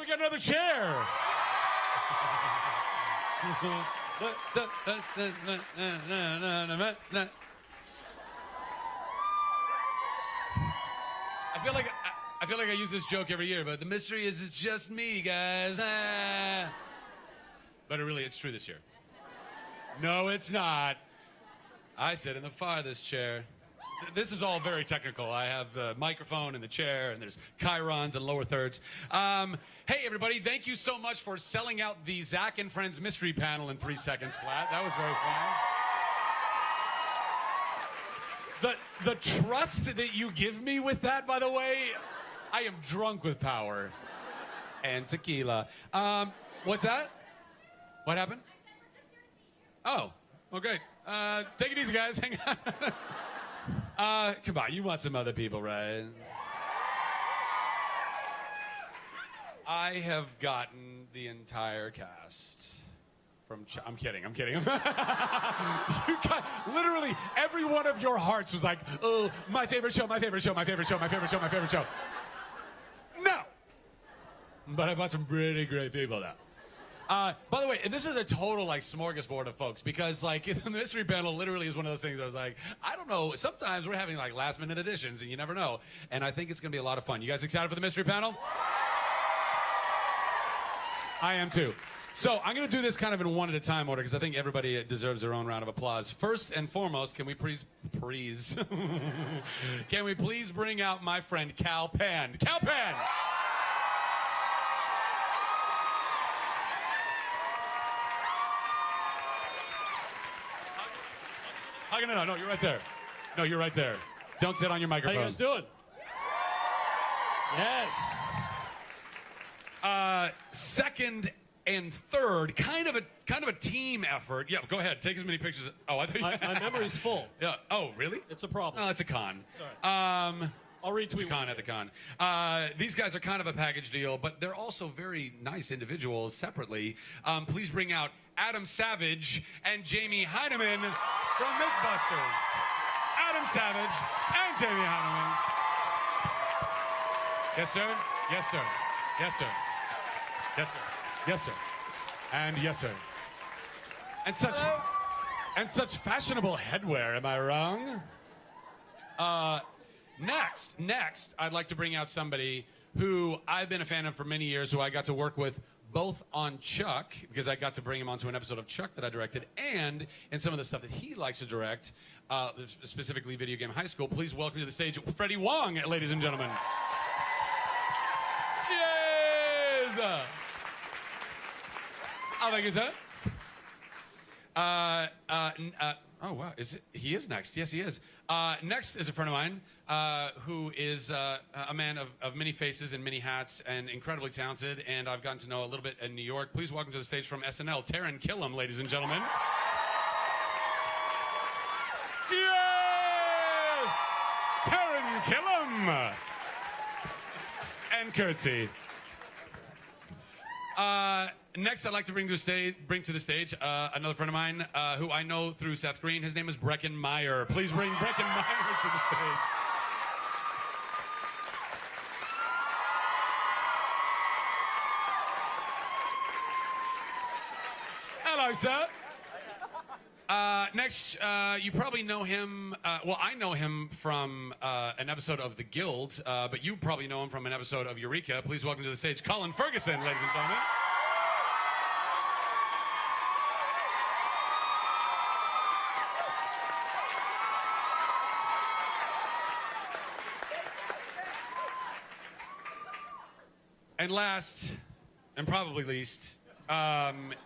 we got another chair. I feel like I use this joke every year, but the mystery is it's just me, guys. But it's true this year. No, it's not. I sit in the farthest chair. This is all very technical. I have the microphone and the chair, and there's chyrons and lower thirds. Hey, everybody, thank you so much for selling out the Zach and Friends mystery panel in 3 seconds flat. That was very fun. The trust that you give me with that, by the way, I am drunk with power and tequila. What's that? What happened? Oh, well, great. Take it easy, guys. Hang on. Come on, you want some other people, right? I have gotten the entire cast from... I'm kidding. You got, literally, every one of your hearts was like, oh, my favorite show. No! But I bought some pretty great people, though. By the way, this is a total, smorgasbord of folks, because, the mystery panel literally is one of those things where I was like, I don't know, sometimes we're having, last-minute additions, and you never know. And I think it's going to be a lot of fun. You guys excited for the mystery panel? I am, too. So I'm going to do this kind of in one at a time order, because I think everybody deserves their own round of applause. First and foremost, can we please can we please bring out my friend Cal Penn? Cal Penn! No, you're right there. No, you're right there. Don't sit on your microphone. How you guys doing? Yes. Second and third, kind of a team effort. Yeah, go ahead. Take as many pictures. Oh, I thought my memory's full. Yeah. Oh, really? It's a problem. No, it's a con. All right. I'll retweet. It's a con at the con. These guys are kind of a package deal, but they're also very nice individuals separately. Please bring out Adam Savage and Jamie Heineman from Mythbusters. Adam Savage and Jamie Heineman. Yes, sir. Yes, sir. Yes, sir. Yes, sir. Yes, sir. And yes, sir. And such fashionable headwear, am I wrong? Next, I'd like to bring out somebody who I've been a fan of for many years, who I got to work with both on Chuck, because I got to bring him onto an episode of Chuck that I directed, and in some of the stuff that he likes to direct, specifically Video Game High School. Please welcome to the stage Freddie Wong, ladies and gentlemen. Yes! Oh, thank you, sir. Oh, wow. He is next. Yes, he is. Next is a friend of mine who is a man of many faces and many hats and incredibly talented, and I've gotten to know a little bit in New York. Please welcome to the stage from SNL, Taran Killam, ladies and gentlemen. Yay! Taran Killam! And curtsy. Next, I'd like to bring to the stage another friend of mine who I know through Seth Green. His name is Breckin Meyer. Please bring Breckin Meyer to the stage. Hello, sir. Next, you probably know him. Well, I know him from an episode of The Guild, but you probably know him from an episode of Eureka. Please welcome to the stage Colin Ferguson, ladies and gentlemen. And last, and probably least,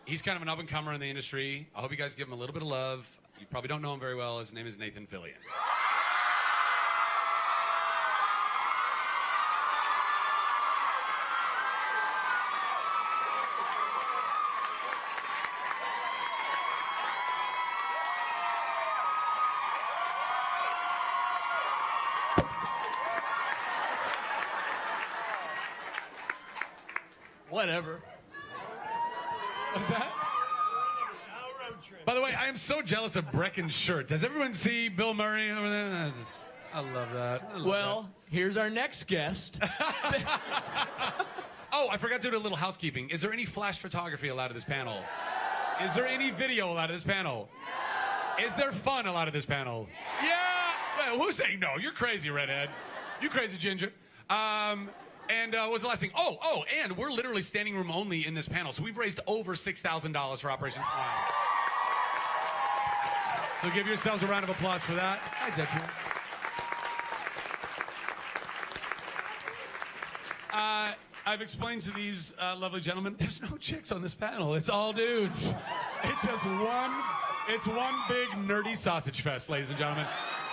he's kind of an up-and-comer in the industry. I hope you guys give him a little bit of love. You probably don't know him very well. His name is Nathan Fillion. Whatever. What's that? By the way, I am so jealous of Breckin's shirt. Does everyone see Bill Murray over there? I love that. Well, here's our next guest. Oh, I forgot to do a little housekeeping. Is there any flash photography allowed at this panel? Is there any video allowed at this panel? Is there fun allowed at this panel? Yeah! Well, who's saying no? You're crazy, redhead. You crazy, ginger. And what's the last thing? And we're literally standing room only in this panel, so we've raised over $6,000 for Operation Smile. So give yourselves a round of applause for that. Hi, Zachary. I've explained to these lovely gentlemen, there's no chicks on this panel. It's all dudes. It's just one big nerdy sausage fest, ladies and gentlemen.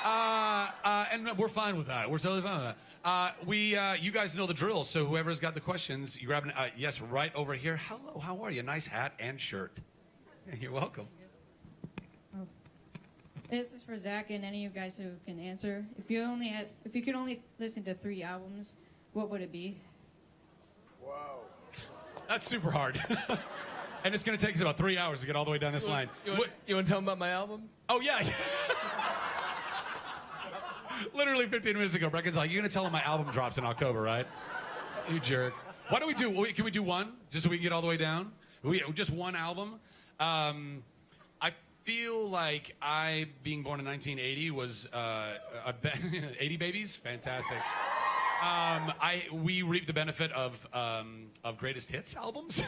And we're fine with that. We're totally fine with that. You guys know the drill, so whoever's got the questions, you grab an, yes, right over here. Hello, how are you? Nice hat and shirt. You're welcome. Oh. This is for Zach and any of you guys who can answer. If you could only listen to 3 albums, what would it be? Wow. That's super hard. And it's going to take us about 3 hours to get all the way down this line. You want to tell them about my album? Oh, yeah. Literally 15 minutes ago, Breckin's like, you're going to tell them my album drops in October, right? You jerk. Why don't we do, can we do one? Just so we can get all the way down? Just one album? I feel like I, being born in 1980, was 80 Babies? Fantastic. We reap the benefit of greatest hits albums.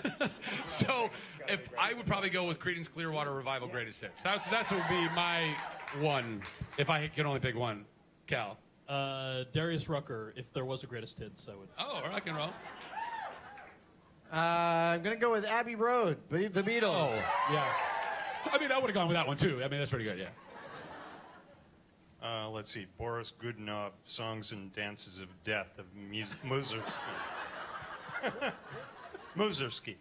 So if I would probably go with Creedence Clearwater Revival Greatest Hits. That's would be my one if I could only pick one. Cal. Darius Rucker, if there was a greatest hits, I would. Oh, rock and roll. I'm going to go with Abbey Road, the Beatles. Oh, yeah. I mean, I would have gone with that one, too. I mean, that's pretty good, yeah. Let's see, Boris Godunov, Songs and Dances of Death of Mussorgsky. Mussorgsky.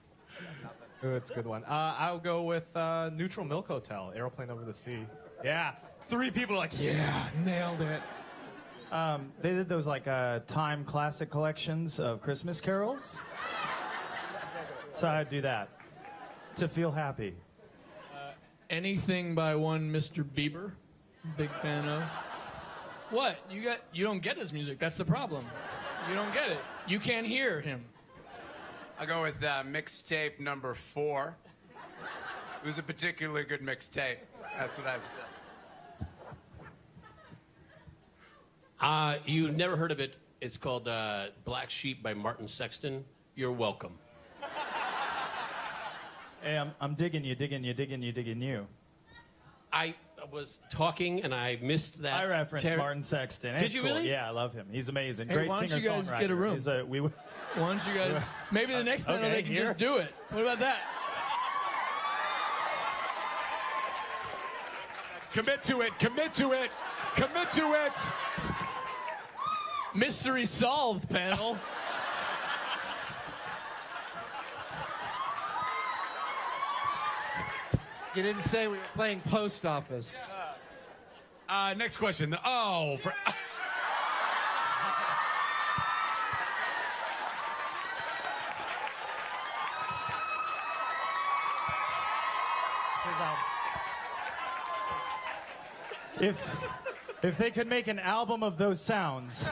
Ooh, that's a good one. I'll go with Neutral Milk Hotel, Aeroplane Over the Sea. Yeah. 3 people are like, yeah, nailed it. They did those like Time Classic collections of Christmas carols. So I'd do that to feel happy. Anything by one Mr. Bieber. Big fan of. What? You don't get his music. That's the problem. You don't get it. You can't hear him. I'll go with mixtape number 4. It was a particularly good mixtape. That's what I've said. You never heard of it. It's called Black Sheep by Martin Sexton. You're welcome. Hey, I'm digging you. I was talking and I missed that. I referenced Martin Sexton. Did you cool. really? Yeah, I love him. He's amazing. Hey, Great why don't you singer-songwriter. guys get a room? Why don't you guys... Maybe the next panel they can just do it. What about that? Commit to it. Commit to it. Commit to it. Mystery solved, panel. You didn't say we were playing Post Office. Next question. Oh, for... If they could make an album of those sounds,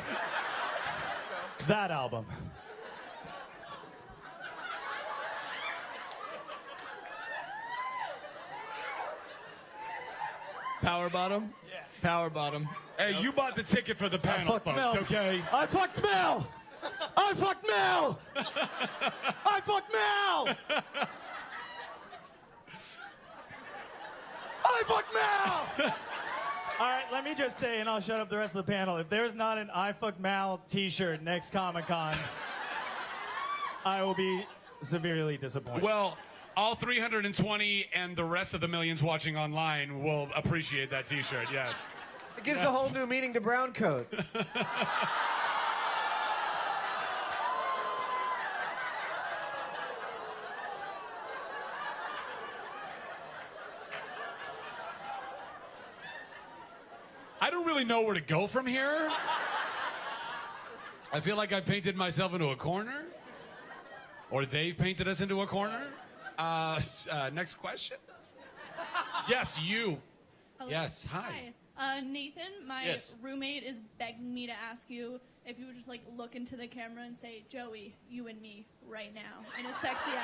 that album. Power bottom? Yeah. Power bottom. Hey, you bought the ticket for the panel, folks, okay? I fucked Mel! I fucked Mel! I fucked Mel! I fucked Mel! All right, let me just say, and I'll shut up the rest of the panel, if there's not an I fucked Mal t-shirt next Comic-Con, I will be severely disappointed. Well, all 320 and the rest of the millions watching online will appreciate that t-shirt, yes. It gives a whole new meaning to brown coat. I don't really know where to go from here. I feel like I painted myself into a corner. Or they've painted us into a corner. Next question. Yes, you. Hello. Yes, hi. Nathan, my Yes. roommate, is begging me to ask you, if you would just like look into the camera and say, Joey, you and me right now in a sexy accent.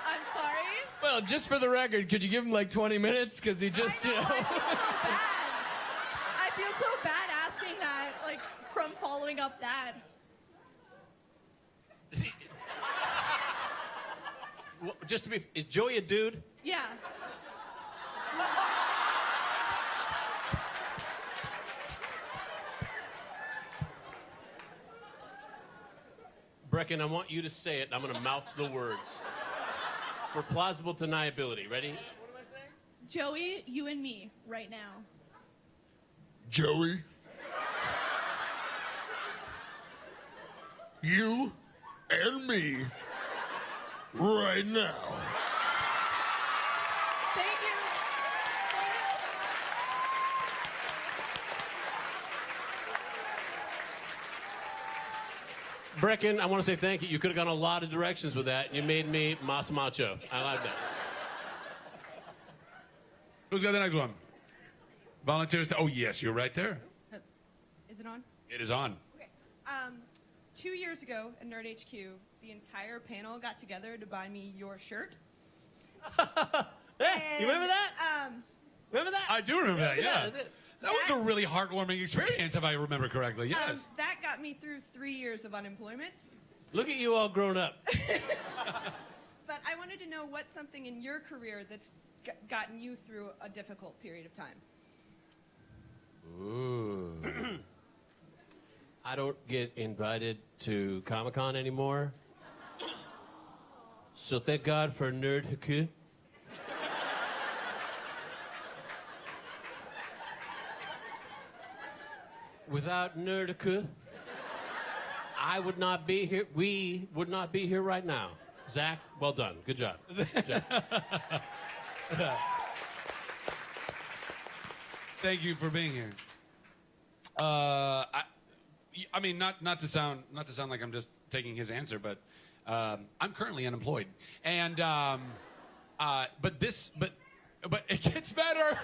I'm sorry. Well, just for the record, could you give him like 20 minutes? Because he just, I feel so bad asking that, like, from following up that. Well, just to be, is Joey a dude? Yeah. Breckin, I want you to say it, and I'm going to mouth the words. For plausible deniability. Ready? What am I saying? Joey, you and me right now. Joey, you and me right now. Thank you. Breckin, I want to say thank you. You could have gone a lot of directions with that. You made me mas macho. I like that. Who's got the next one? Volunteers. Oh, yes, you're right there. Is it on? It is on. Okay. 2 years ago at Nerd HQ, the entire panel got together to buy me your shirt. Hey, you remember that? Remember that? I do remember that, yeah. That's it. That was a really heartwarming experience, if I remember correctly, yes. That got me through 3 years of unemployment. Look at you all grown up. But I wanted to know what's something in your career that's gotten you through a difficult period of time. Ooh. I don't get invited to Comic-Con anymore. So thank God for Nerd HQ. Without Nerd HQ, I would not be here. We would not be here right now. Zach, well done. Good job. Good job. Thank you for being here. I mean, not to sound like I'm just taking his answer, but I'm currently unemployed, and but it gets better.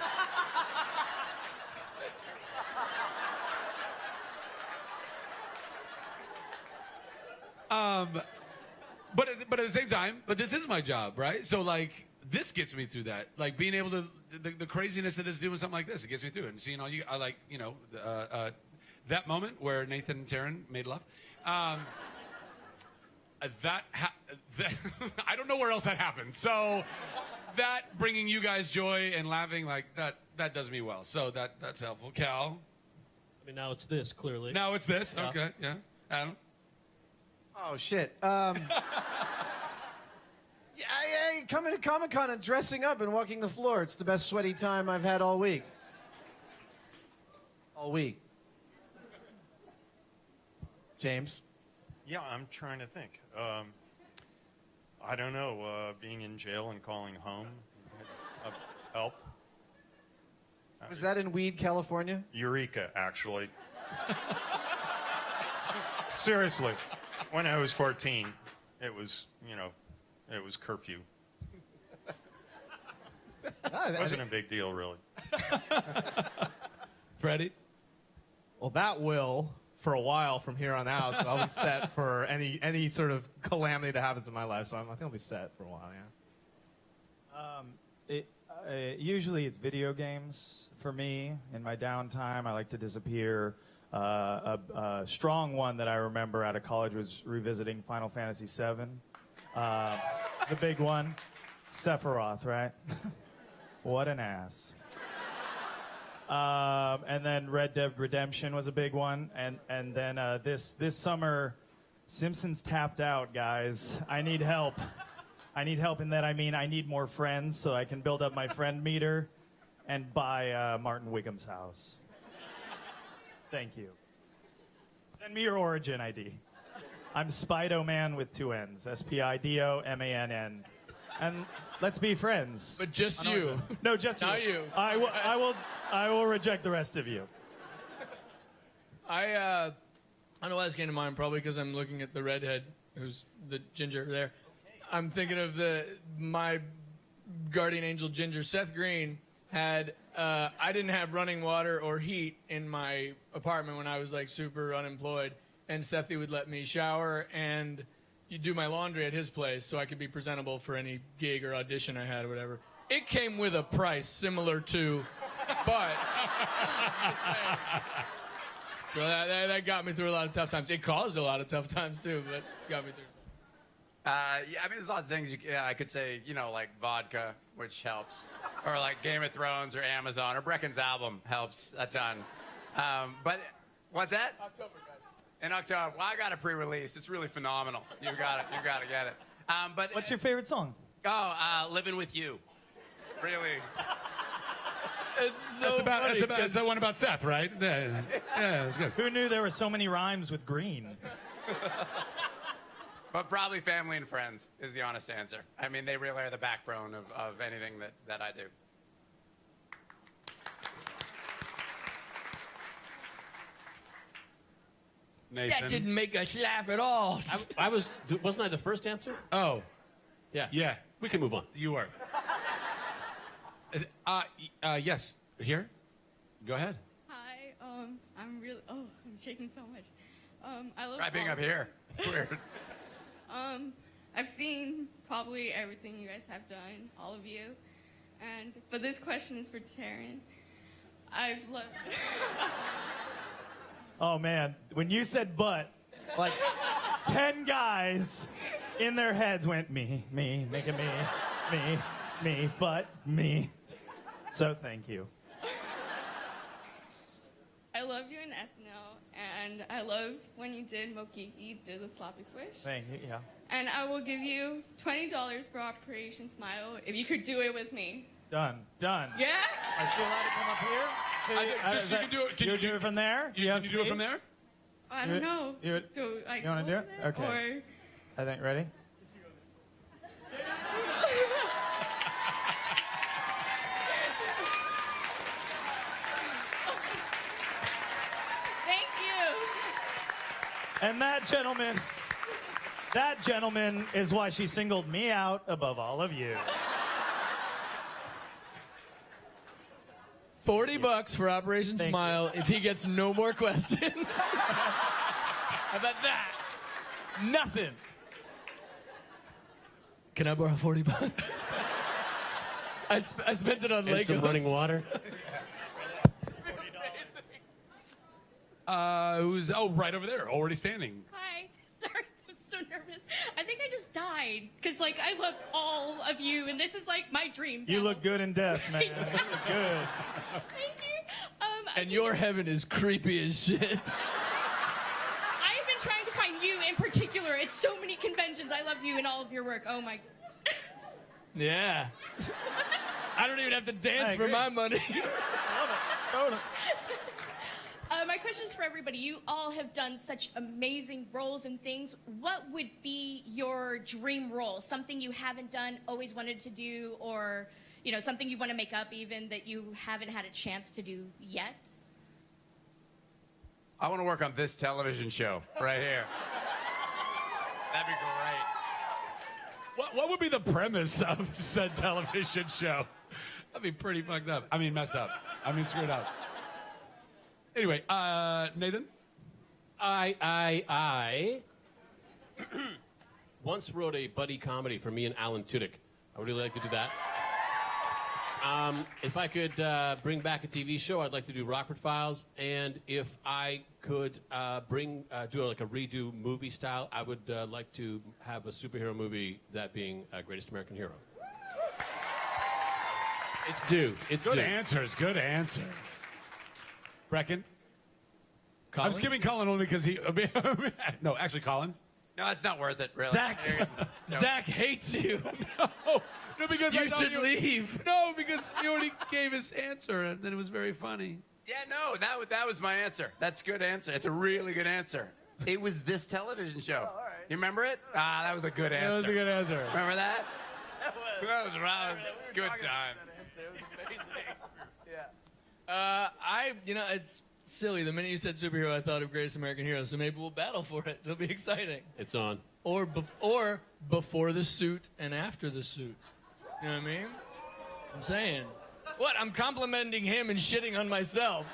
But at the same time, this is my job, right? So like, this gets me through that. Like being able to, the craziness that is doing something like this, it gets me through it. And seeing all you, I like, you know, that moment where Nathan and Taran made love. I don't know where else that happened. So that bringing you guys joy and laughing, like that does me well. So that's helpful. Cal? I mean, now it's this, clearly. Now it's this. Yeah. Okay, yeah. Adam? Oh, shit. Yeah, coming to Comic-Con and dressing up and walking the floor. It's the best sweaty time I've had all week. All week. James? Yeah, I'm trying to think. I don't know. Being in jail and calling home helped. Was that in Weed, California? Eureka, actually. Seriously. When I was 14, it was, you know, it was curfew. It wasn't a big deal, really. Freddie? Well, that will for a while from here on out, so I'll be set for any sort of calamity that happens in my life. So I think I'll be set for a while. Yeah. Usually it's video games for me. In my downtime, I like to disappear. A strong one that I remember out of college was revisiting Final Fantasy VII. The big one, Sephiroth, right? What an ass. And then Red Dead Redemption was a big one. And then this summer, Simpsons tapped out, guys. I need help. I need help in that I mean I need more friends so I can build up my friend meter and buy Martin Wiggum's house. Thank you. Send me your origin ID. I'm Spido-Man with 2 N's. S-P-I-D-O-M-A-N-N. And let's be friends. But just you. No, just you. Not you. I will reject the rest of you. I don't know why this came to mind, probably because I'm looking at the redhead, who's the ginger there. I'm thinking of my guardian angel ginger. Seth Green had I didn't have running water or heat in my apartment when I was like super unemployed, and Steffi would let me shower and you do my laundry at his place so I could be presentable for any gig or audition I had or whatever. It came with a price similar to, but so that got me through a lot of tough times. It caused a lot of tough times too, but got me through. Yeah, I mean, there's lots of things I could say, like vodka, which helps, or like Game of Thrones or Amazon or Breckin's album helps a ton. But what's that? October, guys. In October. Well, I got a pre-release. It's really phenomenal. You got it. You got to get it. But What's your favorite song? Living with You. Really. It's so It's that one about Seth, right? Yeah, it's good. Who knew there were so many rhymes with green? But probably family and friends is the honest answer. I mean, they really are the backbone of anything that I do. Nathan. That didn't make us laugh at all. Wasn't I the first answer? Oh, Yeah. yeah, We can move on. you were. Yes, here. Go ahead. Hi, I'm really. Oh, I'm shaking so much. I love. Try being all- up here. It's weird. I've seen probably everything you guys have done, all of you, but this question is for Taran. I've loved. Oh man, when you said "but," like 10 guys in their heads went me, making me, but me. So thank you. I love you in SNL, and I love when you did Mokiki, did the sloppy swish. Thank you. Yeah. And I will give you $20 for Operation Smile if you could do it with me. Done. Yeah? Are she allowed to come up here? Just you can do it. Can you do it from there? You have can you do it from space? there? I don't know. You Do I you wanna go do it? over there? Okay. I think ready. Thank you. And that gentleman is why she singled me out above all of you. $40 for Operation Thank Smile if he gets no more questions. How about that? Nothing. Can I borrow $40? I spent it on And Legos. some running water. Who's right over there, already standing. Hi. Sorry, I'm so nervous. I think I just died because, I love all of you, and this is my dream. You look good in death, man. You look good. Thank you. And your heaven is creepy as shit. I have been trying to find you in particular at so many conventions. I love you and all of your work. Oh my. Yeah. I don't even have to dance I for agree. my money. Totally. My question is for everybody. You all have done such amazing roles and things. What would be your dream role? Something you haven't done, always wanted to do, or something you want to make up even that you haven't had a chance to do yet? I want to work on this television show right here. That'd be great. What would be the premise of said television show? That'd be pretty fucked up. I mean, messed up. I mean, screwed up. Anyway, Nathan? I once wrote a buddy comedy for me and Alan Tudyk. I would really like to do that. If I could bring back a TV show, I'd like to do Rockford Files. And if I could do a redo movie style, I would like to have a superhero movie, that being Greatest American Hero. It's due. It's Good due. answers. Good answers. Breckin? Colin? I'm skipping Colin only because he... no, actually, Colin. No, it's not worth it, really. Zach, No. Zach hates you. No, because You should leave. No, because he already gave his answer, and then it was very funny. Yeah, no, that was my answer. That's a good answer. It's a really good answer. It was this television show. all right. You remember it? That was a good answer. That was a good answer. Remember that? That was a good time. It's silly. The minute you said superhero, I thought of Greatest American Hero. So maybe we'll battle for it. It'll be exciting. It's on. Or before the suit and after the suit. You know what I mean? I'm saying. What? I'm complimenting him and shitting on myself.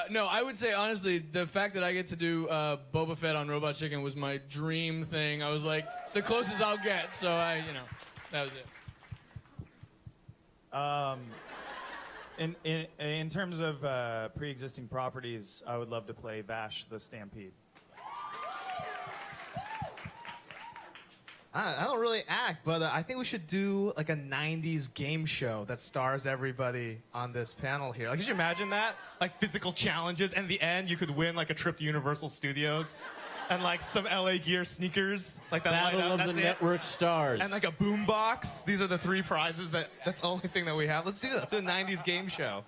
No, I would say, honestly, the fact that I get to do Boba Fett on Robot Chicken was my dream thing. I was like, it's the closest I'll get, so that was it. In terms of pre-existing properties, I would love to play Vash the Stampede. I don't really act, but I think we should do like a 90s game show that stars everybody on this panel here. Like, could you imagine that? Like physical challenges, and in the end, you could win like a trip to Universal Studios and like some LA Gear sneakers, like that Battle light up. of That's the it. Network Stars. And like a boom box. These are the 3 prizes. That's the only thing that we have. Let's do that. Let's do a 90s game show.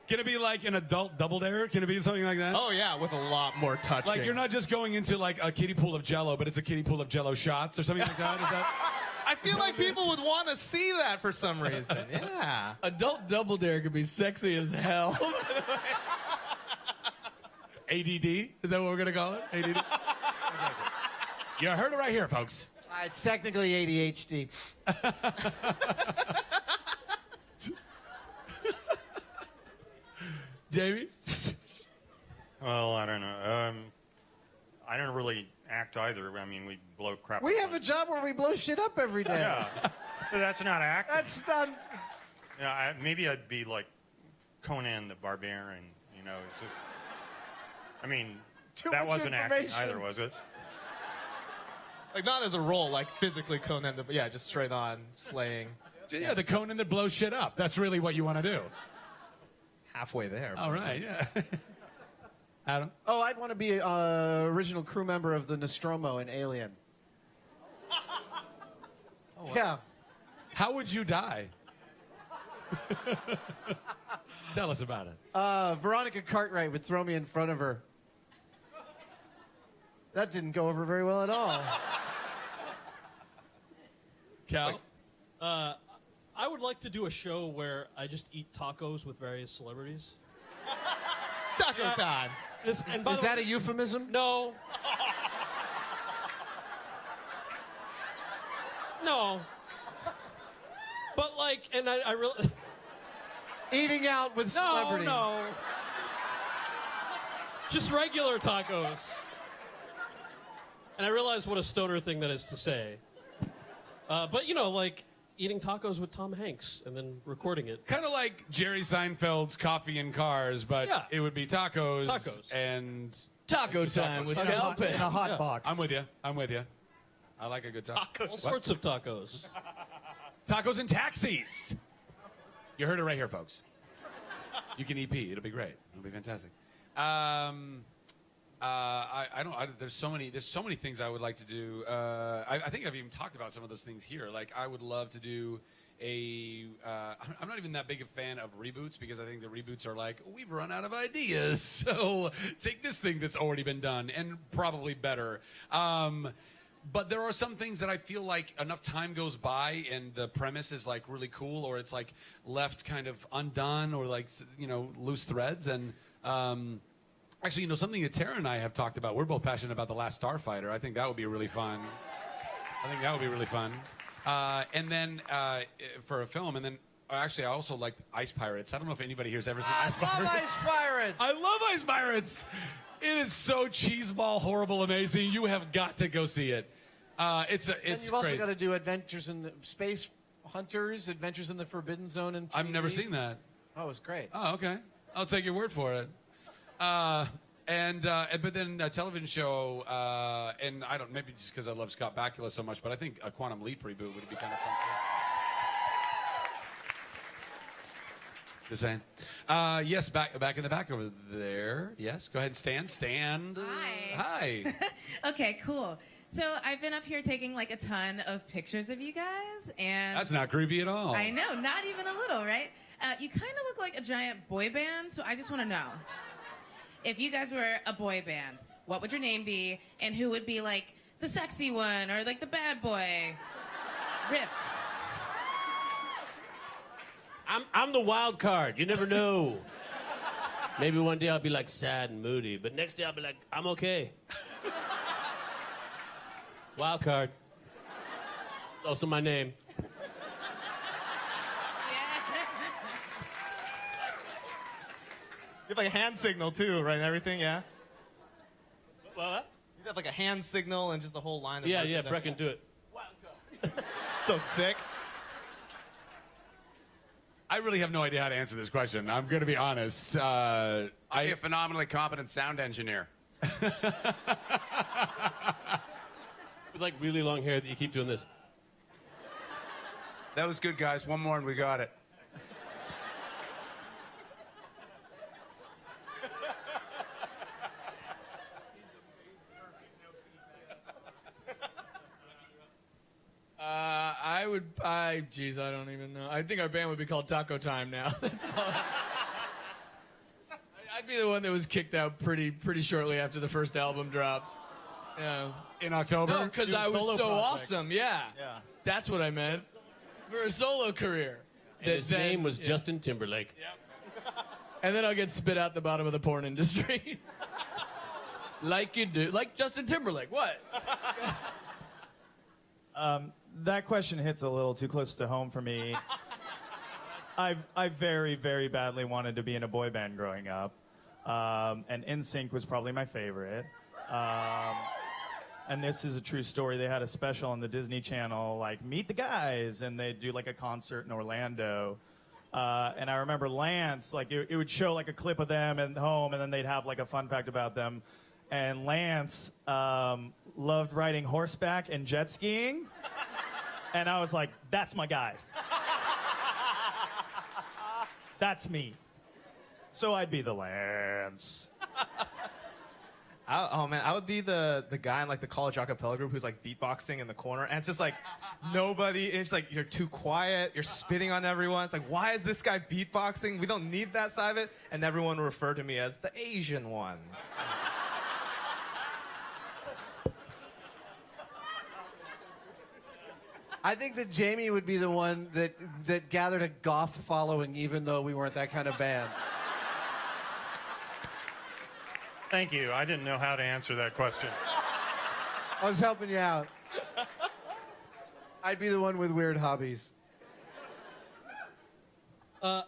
Can it be like an adult double dare? Can it be something like that? Oh yeah, with a lot more touching. Like you're not just going into like a kiddie pool of Jello, but it's a kiddie pool of Jello shots or something like that. Is that? I feel like people would want to see that for some reason. Yeah. Adult Double Dare could be sexy as hell. ADD? Is that what we're gonna call it? ADD. You heard it right here, folks. It's technically ADHD. Jamie? Well, I don't know. I don't really act either. I mean, we blow crap. We up have on- a job where we blow shit up every day. Yeah. So that's not acting. That's not. Yeah, maybe I'd be like Conan the Barbarian. You know. I mean, Too that much wasn't acting information. either, was it? Like not as a role, like physically Conan, but yeah, just straight on slaying. Yeah, the Conan that blows shit up. That's really what you want to do. Halfway there. All right, yeah. Adam? Oh, I'd want to be an original crew member of the Nostromo in Alien. Yeah. How would you die? Tell us about it. Veronica Cartwright would throw me in front of her. That didn't go over very well at all. Cal? I would like to do a show where I just eat tacos with various celebrities. Taco time. Is that a euphemism? No. No. But like, and I really... Eating out with celebrities. No. Just regular tacos. And I realize what a stoner thing that is to say. But, you know, like eating tacos with Tom Hanks and then recording it. Kind of like Jerry Seinfeld's Coffee and Cars, but Yeah. it would be tacos. Tacos. And... Taco time with Cal In a hot Yeah. box. I'm with you. I'm with you. I like a good taco. All sorts of tacos. Tacos and taxis. You heard it right here, folks. You can EP. It'll be great. It'll be fantastic. I don't. There's so many things I would like to do. I think I've even talked about some of those things here. Like I would love to do a. I'm not even that big a fan of reboots because I think the reboots are like we've run out of ideas, so take this thing that's already been done and probably better. But there are some things that I feel like enough time goes by and the premise is like really cool, or it's like left kind of undone, or like loose threads. And actually, something that Taran and I have talked about. We're both passionate about The Last Starfighter. I think that would be really fun. And then for a film, and then actually I also like Ice Pirates. I don't know if anybody here has ever seen Ice Pirates. I love Ice Pirates. I love Ice Pirates. It is so cheeseball, horrible, amazing. You have got to go see it. It's And you've also crazy. got to do Adventures in the Space Hunters, Adventures in the Forbidden Zone. In 3D. I've never seen that. Oh, it's great. Oh, okay. I'll take your word for it. But then a television show, and I don't, maybe just because I love Scott Bakula so much, but I think a Quantum Leap reboot would be kind of fun too. Just saying. Yes, back in the back over there. Yes, go ahead and stand. Hi. Hi. Okay, cool. So I've been up here taking like a ton of pictures of you guys, and That's not creepy at all. I know, not even a little, right? You kind of look like a giant boy band, so I just want to know, if you guys were a boy band, what would your name be, and who would be like the sexy one or like the bad boy? Riff. I'm the wild card. You never know. Maybe one day I'll be like sad and moody, but next day I'll be like, I'm okay. Wild card. It's also my name. have like a hand signal too, right? And everything, yeah. What? You have like a hand signal and just a whole line of Yeah, merchandise. Breckin, do it. So sick. I really have no idea how to answer this question. I'm going to be honest. I'd be a phenomenally competent sound engineer. With like really long hair that you keep doing this. That was good, guys. One more and we got it. Geez, I don't even know. I think our band would be called Taco Time now. That's all. I'd be the one that was kicked out pretty shortly after the first album dropped. Yeah. In October? No, because I was so awesome. Yeah. That's what I meant. For a solo career. And his name was Justin Timberlake. And then I'll get spit out the bottom of the porn industry. Like you do. Like Justin Timberlake. What? That question hits a little too close to home for me. I very, very badly wanted to be in a boy band growing up. And NSYNC was probably my favorite. And this is a true story. They had a special on the Disney Channel, like Meet the Guys, and they'd do like a concert in Orlando. And I remember Lance, like it would show like a clip of them at home, and then they'd have like a fun fact about them. And Lance loved riding horseback and jet skiing. And I was like, that's my guy. That's me. So I'd be the Lance. Oh man, I would be the guy in like the college a cappella group who's like beatboxing in the corner, and it's just like nobody. It's like you're too quiet. You're spitting on everyone. It's like, why is this guy beatboxing? We don't need that side of it. And everyone would refer to me as the Asian one. I think that Jamie would be the one that gathered a goth following, even though we weren't that kind of band. Thank you. I didn't know how to answer that question. I was helping you out. I'd be the one with weird hobbies. I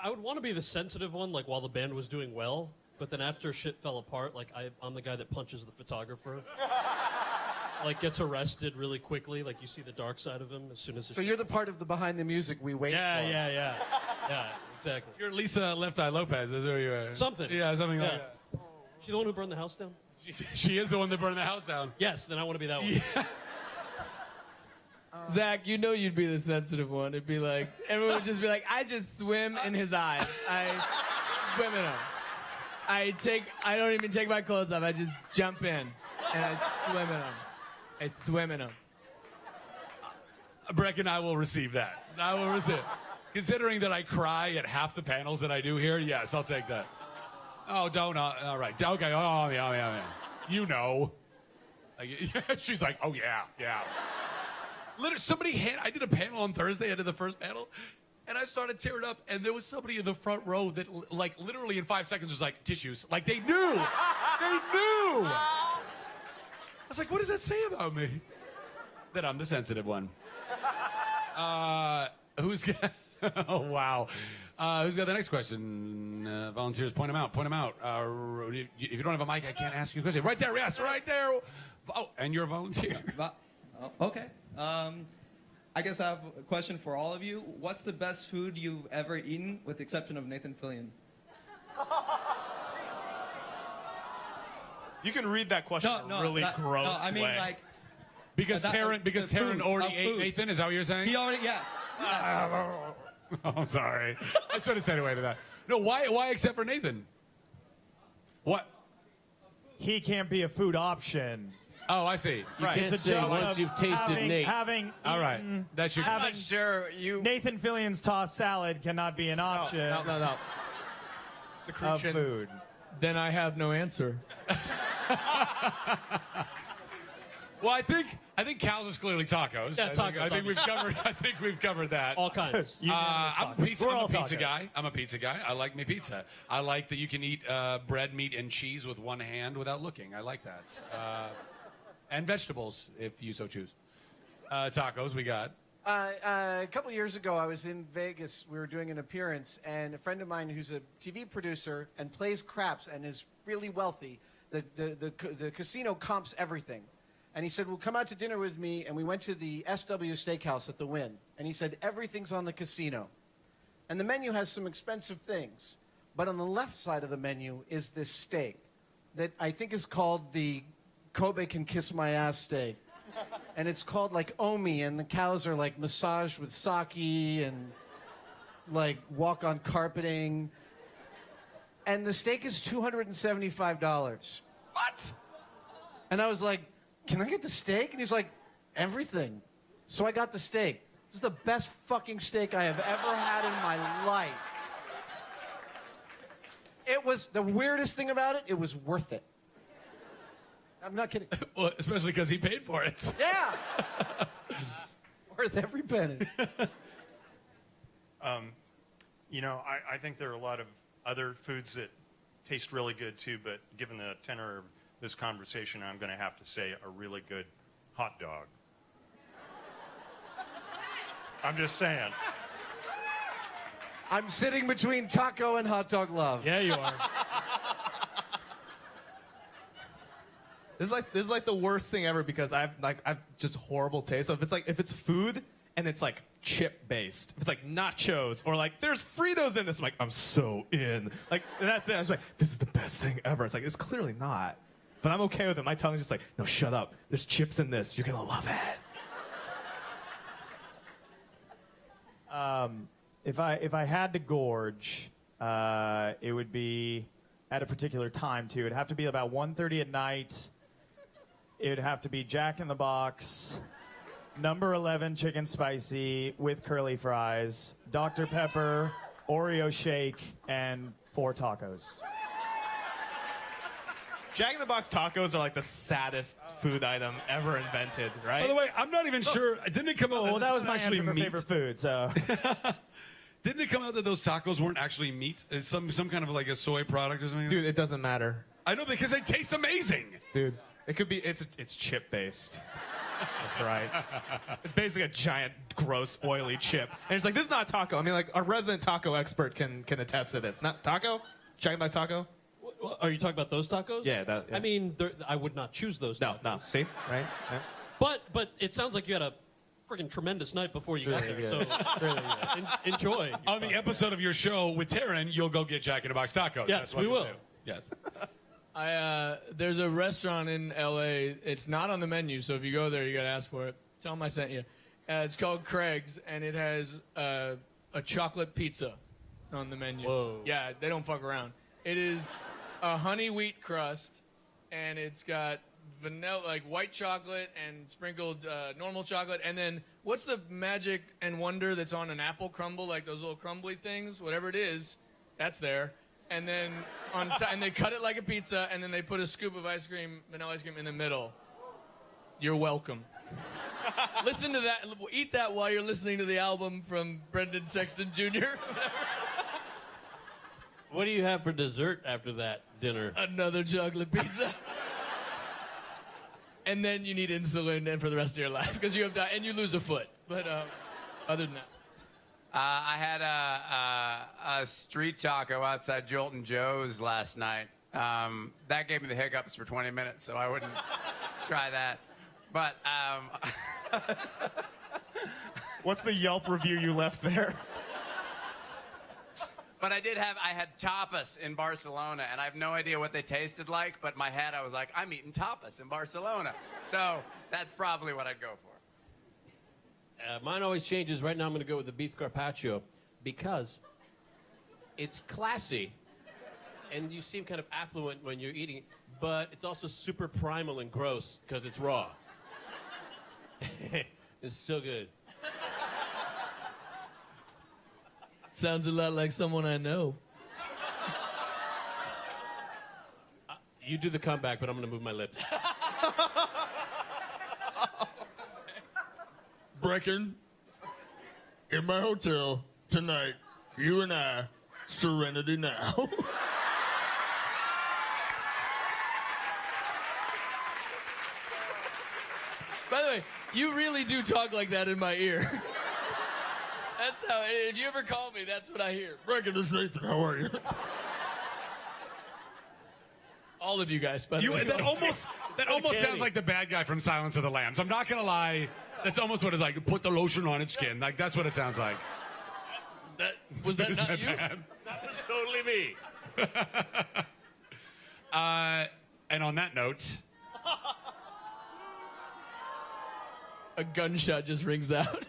would want to be the sensitive one, like while the band was doing well, but then after shit fell apart, like I'm the guy that punches the photographer. Like gets arrested really quickly, like you see the dark side of him as soon as. So you're the part of the behind the music we wait for. Yeah, exactly. You're Lisa Left Eye Lopez, is who you are? Something. Yeah, something like that. She the one who burned the house down? She is the one that burned the house down. Yes, then I want to be that one. Yeah. Zach, you know you'd be the sensitive one. It'd be like, everyone would just be like, I just swim in his eyes. I swim in him. I don't even take my clothes off. I just jump in and I swim in him. I swim in him. Breckin, I will receive that. I will receive. Considering that I cry at half the panels that I do here, yes, I'll take that. Oh, don't. All right. Okay. Oh, yeah. You know. She's like, oh, yeah. Literally, I did a panel on Thursday. I did the first panel, and I started tearing up, and there was somebody in the front row that, like, literally in 5 seconds was like, tissues. Like, they knew. They knew. I was like, what does that say about me? That I'm the sensitive one. Who's got... Oh, wow. Who's got the next question? Volunteers, point them out. If you don't have a mic, I can't ask you a question. Right there, yes, right there. Oh, and you're a volunteer. Okay. I guess I have a question for all of you. What's the best food you've ever eaten, with the exception of Nathan Fillion? You can read that question in a really gross No, I mean, way. like... Because Taran already ate Nathan, is that what you're saying? He already, yes. Oh, I'm sorry. I should have stayed away to that. No, why except for Nathan? What? He can't be a food option. Oh, I see. You can't say once you've tasted Nate. All right. That's your... I'm not sure you... Nathan Fillion's tossed salad cannot be an option. No. Of food. Then I have no answer. Well, I think Cal's is clearly tacos. Yeah, tacos. I think we've covered that. All kinds. I'm a pizza guy. I'm a pizza guy. I like my pizza. I like that you can eat bread, meat, and cheese with one hand without looking. I like that. And vegetables, if you so choose. Tacos, we got. A couple years ago, I was in Vegas. We were doing an appearance, and a friend of mine who's a TV producer and plays craps and is really wealthy, the casino comps everything. And he said, well, come out to dinner with me, and we went to the SW Steakhouse at the Wynn. And he said, everything's on the casino. And the menu has some expensive things. But on the left side of the menu is this steak that I think is called the Kobe Can Kiss My Ass steak. And it's called like Omi, and the cows are like massaged with sake and like walk on carpeting. And the steak is $275. What? And I was like, can I get the steak? And he's like, everything. So I got the steak. This is the best fucking steak I have ever had in my life. It was the weirdest thing about it. It was worth it. I'm not kidding. Well, especially because he paid for it. Yeah. Worth every penny. I think there are a lot of other foods that taste really good too, but given the tenor of this conversation, I'm going to have to say a really good hot dog. I'm just saying. I'm sitting between taco and hot dog love. Yeah, you are. This is like the worst thing ever because I've just horrible taste. So if it's food and it's like chip based, if it's like nachos or like there's Fritos in this, I'm like, I'm so in. Like that's it. I was like, this is the best thing ever. It's like it's clearly not, but I'm okay with it. My tongue is just like, no, shut up. There's chips in this. You're gonna love it. If I had to gorge, it would be at a particular time too. It'd have to be about 1:30 at night. It would have to be Jack in the Box, number 11 chicken spicy with curly fries, Dr. Pepper, Oreo shake, and 4 tacos. Jack in the Box tacos are like the saddest food item ever invented, right? By the way, I'm not even sure. Didn't it come out? Well, that was my actually answer for meat? favorite food. So, Didn't it come out that those tacos weren't actually meat? It's some kind of like a soy product or something. Dude, it doesn't matter. I know because they taste amazing. Dude, it could be. It's chip based. That's right. It's basically a giant, gross, oily chip. And it's like, this is not a taco. I mean, like, our resident taco expert can attest to this. Not taco? Jack in the Box taco? Are you talking about those tacos? Yeah. I mean, I would not choose those tacos. No. See? Right? Yeah. But it sounds like you had a freaking tremendous night before you got there. really So good. It's really good. enjoy. On the episode of your show with Taran, you'll go get Jack in the Box tacos. Yes, That's what we you'll will. do. Yes. There's a restaurant in LA. It's not on the menu, so if you go there, you gotta ask for it. Tell them I sent you. It's called Craig's, and it has a chocolate pizza on the menu. Whoa. Yeah, they don't fuck around. It is a honey wheat crust, and it's got vanilla, like white chocolate, and sprinkled normal chocolate. And then what's the magic and wonder that's on an apple crumble, like those little crumbly things? Whatever it is, that's there. And then and they cut it like a pizza, and then they put a scoop of ice cream, vanilla ice cream, in the middle. You're welcome. Listen to that. Eat that while you're listening to the album from Brendan Sexton Jr. What do you have for dessert after that dinner? Another chocolate pizza. And then you need insulin and for the rest of your life because you have and you lose a foot. But other than that. I had a street taco outside Jolton Joe's last night. That gave me the hiccups for 20 minutes, so I wouldn't try that. But What's the Yelp review you left there? But I had tapas in Barcelona, and I have no idea what they tasted like, but in my head I was like, I'm eating tapas in Barcelona. So that's probably what I'd go for. Mine always changes. Right now I'm going to go with the beef carpaccio because it's classy, and you seem kind of affluent when you're eating it, but it's also super primal and gross because it's raw. It's so good. Sounds a lot like someone I know. You do the comeback, but I'm going to move my lips. Breckin, in my hotel tonight, you and I, serenity now. By the way, you really do talk like that in my ear. That's how, if you ever call me, that's what I hear. Breckin, this is Nathan. How are you? All of you guys, by the way. That almost sounds like the bad guy from Silence of the Lambs. I'm not going to lie. That's almost what it's like. Put the lotion on its skin. Like, that's what it sounds like. Was that Is not that you? bad? That was totally me. And on that note, a gunshot just rings out.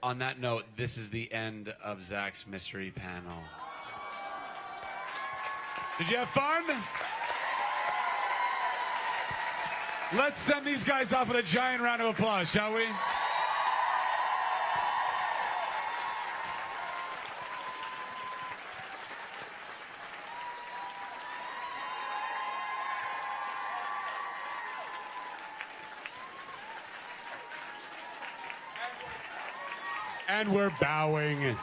on that note, this is the end of Zach's mystery panel. Did you have fun? Let's send these guys off with a giant round of applause, shall we? And we're bowing.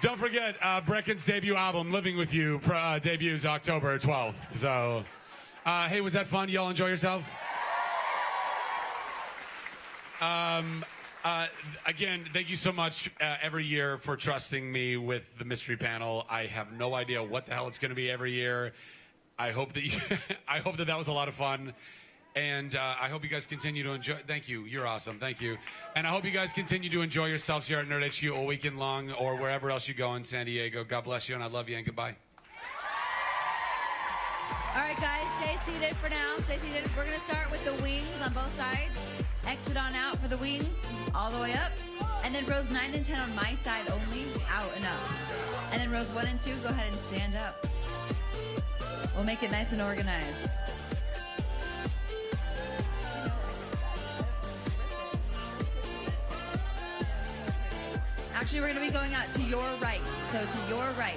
Don't forget, Breckin's debut album, Living With You, debuts October 12th. So, hey, was that fun? Y'all enjoy yourself? Again, thank you so much every year for trusting me with the mystery panel. I have no idea what the hell it's going to be every year. I hope that I hope that was a lot of fun. And I hope you guys continue to enjoy. Thank you. You're awesome. Thank you. And I hope you guys continue to enjoy yourselves here at Nerd HQ all weekend long or wherever else you go in San Diego. God bless you, and I love you, and goodbye. All right, guys, stay seated for now. Stay seated. We're going to start with the wings on both sides. Exit on out for the wings, all the way up. And then rows 9 and 10 on my side only, out and up. And then rows 1 and 2, go ahead and stand up. We'll make it nice and organized. Actually, we're going to be going out to your right. So to your right.